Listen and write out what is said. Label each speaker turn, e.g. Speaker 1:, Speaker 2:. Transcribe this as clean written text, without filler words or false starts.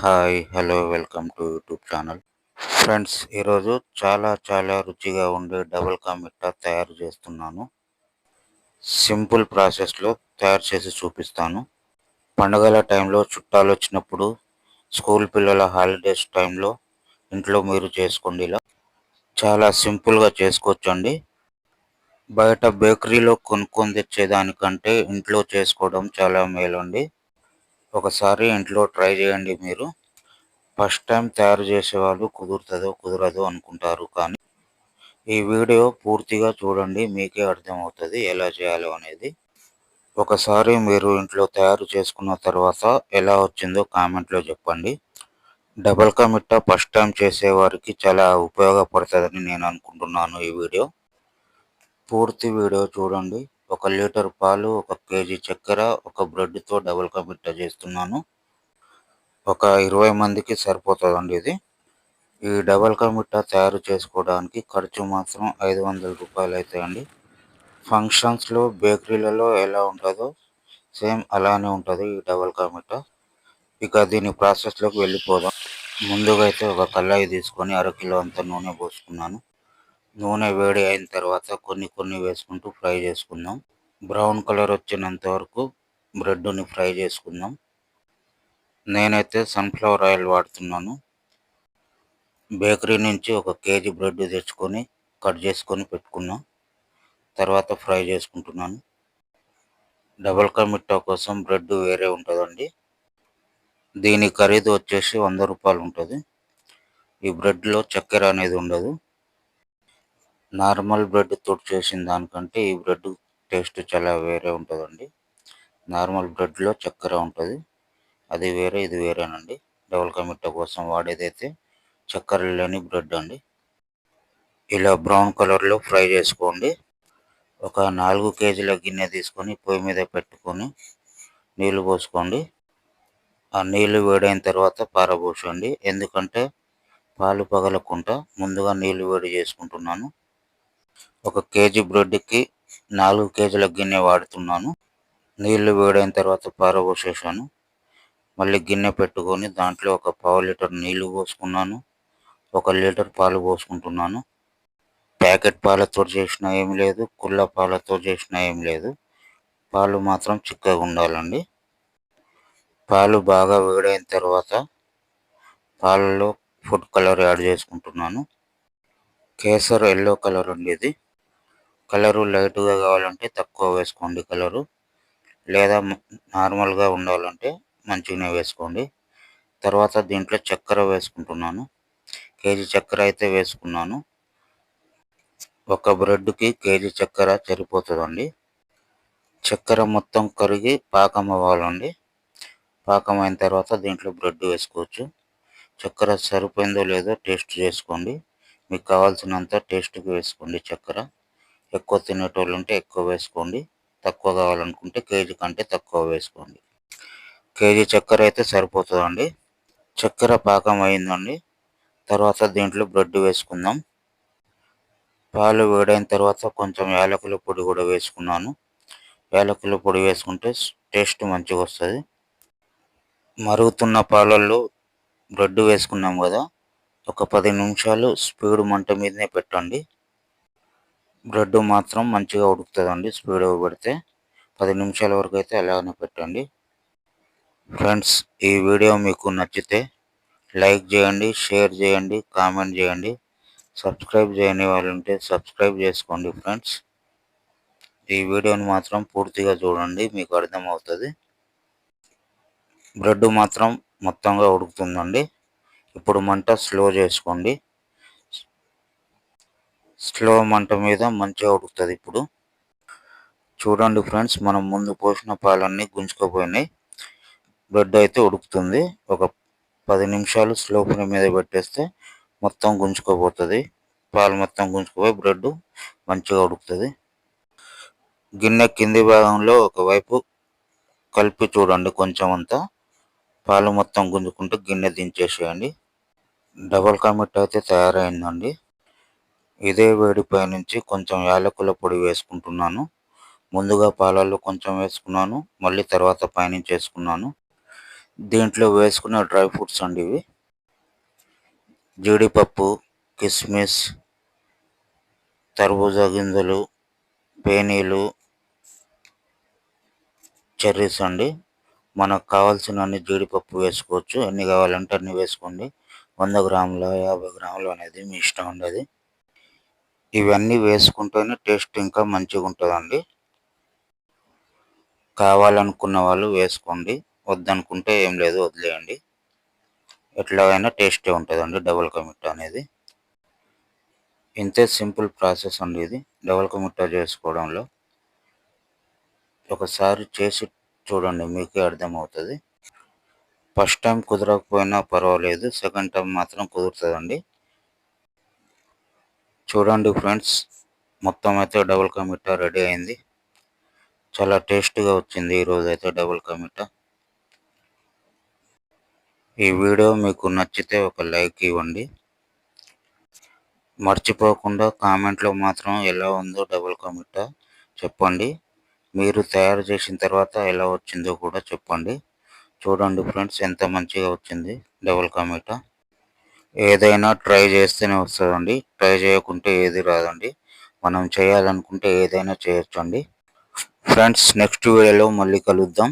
Speaker 1: Hi hello welcome to YouTube channel. Friends, ఈరోజు చాలా రుచిగా ఉండే డబుల్ కా మిఠా తయారు చేస్తున్నాను. సింపుల్ ప్రాసెస్లో తయారు చేసి చూపిస్తాను. పండుగల టైంలో, చుట్టాలు వచ్చినప్పుడు, స్కూల్ పిల్లల హాలిడేస్ టైంలో ఇంట్లో మీరు చేసుకోండి. ఇలా చాలా సింపుల్గా చేసుకోవచ్చండి. బయట బేకరీలో కొనుక్కొని తెచ్చేదానికంటే ఇంట్లో చేసుకోవడం చాలా మేలండి. ఒకసారి ఇంట్లో ట్రై చేయండి మీరు. ఫస్ట్ టైం తయారు చేసేవాళ్ళు కుదురుతుందో కుదరదో అనుకుంటారు, కానీ ఈ వీడియో పూర్తిగా చూడండి, మీకే అర్థమవుతుంది ఎలా చేయాలో అనేది. ఒకసారి మీరు ఇంట్లో తయారు చేసుకున్న తర్వాత ఎలా వచ్చిందో కామెంట్లో చెప్పండి. డబల్ కా మిఠా ఫస్ట్ టైం చేసేవారికి చాలా ఉపయోగపడుతుందని నేను అనుకుంటున్నాను. ఈ వీడియో పూర్తి వీడియో చూడండి. 1 లీటర్ పాలు, 1 కేజీ చక్కెర, 1 బ్రెడ్తో డబల్ కా మిఠా చేస్తున్నాను. ఒక 20 మందికి సరిపోతుందండి ఇది. ఈ డబల్ కా మిఠా తయారు చేసుకోవడానికి ఖర్చు మాత్రం 500 రూపాయలు అవుతాయండి. ఫంక్షన్స్లో, బేకరీలలో ఎలా ఉంటుందో సేమ్ అలానే ఉంటుంది ఈ డబల్ కా మిఠా. ఇక దీని ప్రాసెస్లోకి వెళ్ళిపోదాం. ముందుగా అయితే ఒక కళాయి తీసుకొని 1/2 కిలో అంత నూనె పోసుకున్నాను. నూనె వేడి అయిన తర్వాత కొన్ని వేసుకుంటూ ఫ్రై చేసుకుందాం. బ్రౌన్ కలర్ వచ్చినంత వరకు బ్రెడ్ని ఫ్రై చేసుకుందాం. నేనైతే సన్ఫ్లవర్ ఆయిల్ వాడుతున్నాను. బేకరీ నుంచి 1 కేజీ బ్రెడ్ తెచ్చుకొని కట్ చేసుకొని పెట్టుకున్నాం. తర్వాత ఫ్రై చేసుకుంటున్నాను. డబల్ కా మిఠా కోసం బ్రెడ్ వేరే ఉంటుందండి. దీని ఖరీదు వచ్చేసి 100 రూపాయలు ఉంటుంది. ఈ బ్రెడ్లో చక్కెర అనేది ఉండదు. నార్మల్ బ్రెడ్ తోటి చేసిన దానికంటే ఈ బ్రెడ్ టేస్ట్ చాలా వేరే ఉంటుందండి. నార్మల్ బ్రెడ్లో చక్కెర ఉంటుంది, అది వేరే ఇది వేరేనండి. డబల్ కా మిఠా కోసం వాడేదైతే చక్కెర లేని బ్రెడ్ అండి. ఇలా బ్రౌన్ కలర్లో ఫ్రై చేసుకోండి. ఒక 4 కేజీల గిన్నె తీసుకొని పొయ్యి మీద పెట్టుకొని నీళ్లు పోసుకోండి. ఆ నీళ్లు వేడైన తర్వాత పారబోసండి. ఎందుకంటే పాలు పగలకుండా ముందుగా నీళ్లు వేడి చేసుకుంటున్నాను. 1 కేజీ బ్రెడ్కి 4 కేజీల గిన్నె వాడుతున్నాను. నీళ్లు వేడైన తర్వాత పారబోసేసాను. మళ్ళీ గిన్నె పెట్టుకొని దాంట్లో ఒక 1/2 లీటర్ నీళ్లు పోసుకున్నాను. 1 లీటర్ పాలు పోసుకుంటున్నాను. ప్యాకెట్ పాలతో చేసినా ఏం లేదు, కుళ్ళ పాలతో చేసినా ఏం లేదు. పాలు మాత్రం చిక్కగా ఉండాలండి. పాలు బాగా వేడైన తర్వాత పాలలో ఫుడ్ కలర్ యాడ్ చేసుకుంటున్నాను. కేసర్ ఎల్లో కలర్ అండి ఇది. కలరు లైట్గా కావాలంటే తక్కువ వేసుకోండి కలరు, లేదా నార్మల్గా ఉండాలంటే మంచిగానే వేసుకోండి. తర్వాత దీంట్లో చక్కెర వేసుకుంటున్నాను. కేజీ చక్కెర అయితే వేసుకున్నాను. 1 బ్రెడ్కి కేజీ చక్కెర సరిపోతుందండి. చక్కెర మొత్తం కరిగి పాకం అవ్వాలండి. పాకం అయిన తర్వాత దీంట్లో బ్రెడ్ వేసుకోవచ్చు. చక్కెర సరిపోయిందో లేదో టేస్ట్ చేసుకోండి. మీకు కావాల్సినంత టేస్ట్కి వేసుకోండి చక్కెర. ఎక్కువ తినేటోళ్ళు ఉంటే ఎక్కువ వేసుకోండి, తక్కువ కావాలనుకుంటే కేజీ కంటే తక్కువ వేసుకోండి. కేజీ చక్కెర అయితే సరిపోతుందండి. చక్కెర పాకం అయిందండి. తర్వాత దీంట్లో బ్రెడ్ వేసుకుందాం. పాలు వేడైన తర్వాత కొంచెం యాలకుల పొడి కూడా వేసుకున్నాను. యాలకుల పొడి వేసుకుంటే టేస్ట్ మంచిగా వస్తుంది. మరుగుతున్న పాలల్లో బ్రెడ్ వేసుకున్నాం కదా, ఒక 10 నిమిషాలు స్పీడ్ మంట మీదనే పెట్టండి. బ్రెడ్ మాత్రం మంచిగా ఉడుకుతుందండి స్పీడ్గా పెడితే. 10 నిమిషాల వరకు అయితే అలాగనే పెట్టండి. ఫ్రెండ్స్, ఈ వీడియో మీకు నచ్చితే లైక్ చేయండి, షేర్ చేయండి, కామెంట్ చేయండి. సబ్స్క్రైబ్ చేయని వాళ్ళు ఉంటే సబ్స్క్రైబ్ చేసుకోండి ఫ్రెండ్స్. ఈ వీడియోని మాత్రం పూర్తిగా చూడండి, మీకు అర్థమవుతుంది. బ్రెడ్ మాత్రం మొత్తంగా ఉడుకుతుందండి. ఇప్పుడు మంట స్లో చేసుకోండి. స్లో మంట మీద మంచిగా ఉడుకుతుంది. ఇప్పుడు చూడండి ఫ్రెండ్స్, మనం ముందు పోసిన పాలన్నీ గుంజుకుపోయినాయి. బ్రెడ్ అయితే ఉడుకుతుంది. ఒక 10 నిమిషాలు స్లో ఫ్లేమ్ మీద పెట్టేస్తే మొత్తం గుంజుకోపోతుంది. పాలు మొత్తం గుంజుకుపోయి బ్రెడ్ మంచిగా ఉడుకుతుంది. గిన్నె కింది భాగంలో ఒకవైపు కలిపి చూడండి. కొంచెం అంతా పాలు మొత్తం గుంజుకుంటే గిన్నె దించేసేయండి. డబల్ కా మిఠా అయితే తయారైందండి. ఇదే వేడిపై నుంచి కొంచెం యాలకుల పొడి వేసుకుంటున్నాను. ముందుగా పాలల్లో కొంచెం వేసుకున్నాను, మళ్ళీ తర్వాత పైనుంచి వేసుకున్నాను. దీంట్లో వేసుకున్న డ్రై ఫ్రూట్స్ అండి ఇవి. జీడిపప్పు, కిస్మిస్, తర్బూజా గింజలు, పేనీలు, చెర్రీస్ అండి. మనకు కావాల్సినన్ని జీడిపప్పు వేసుకోవచ్చు, ఎన్ని కావాలంటే అన్ని వేసుకోండి. 100 గ్రాముల 50 గ్రాములు అనేది మీ ఇష్టం అండి. అది ఇవన్నీ వేసుకుంటేనే టేస్ట్ ఇంకా మంచిగా ఉంటుందండి. కావాలనుకున్న వాళ్ళు వేసుకోండి, వద్దనుకుంటే ఏం లేదు, వదిలేయండి. ఎట్లాగైనా టేస్టీ ఉంటుందండి డబుల్ కా మీఠా అనేది. ఇంతే సింపుల్ ప్రాసెస్ అండి ఇది డబుల్ కా మీఠా చేసుకోవడంలో. ఒకసారి చేసి చూడండి, మీకే అర్థమవుతుంది. ఫస్ట్ టైం కుదరకపోయినా పర్వాలేదు, సెకండ్ టైం మాత్రం కుదురుతుందండి. చూడండి ఫ్రెండ్స్, మొత్తం అయితే డబుల్ కా మీఠా రెడీ అయింది. చాలా టేస్టీగా వచ్చింది ఈరోజు అయితే డబుల్ కా మీఠా. ఈ వీడియో మీకు నచ్చితే ఒక లైక్ ఇవ్వండి. మర్చిపోకుండా కామెంట్లో మాత్రం ఎలా ఉందో డబుల్ కా మీఠా చెప్పండి. మీరు తయారు చేసిన తర్వాత ఎలా వచ్చిందో కూడా చెప్పండి. చూడండి ఫ్రెండ్స్, ఎంత మంచిగా వచ్చింది డబుల్ కా మీఠా. ఏదైనా ట్రై చేస్తేనే వస్తుందండి, ట్రై చేయకుంటే ఏది రాదండి. మనం చేయాలనుకుంటే ఏదైనా చేయొచ్చండి. ఫ్రెండ్స్, నెక్స్ట్ వీడియోలో మళ్ళీ కలుద్దాం.